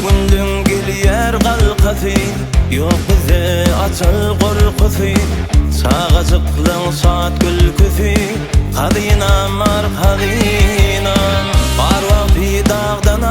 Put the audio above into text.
gündün gelýär galkasy, ýok bize açyl gorkusy. Sagajyklyň saat gülküsü, kadynam var kadynam. Bar wagty dagdan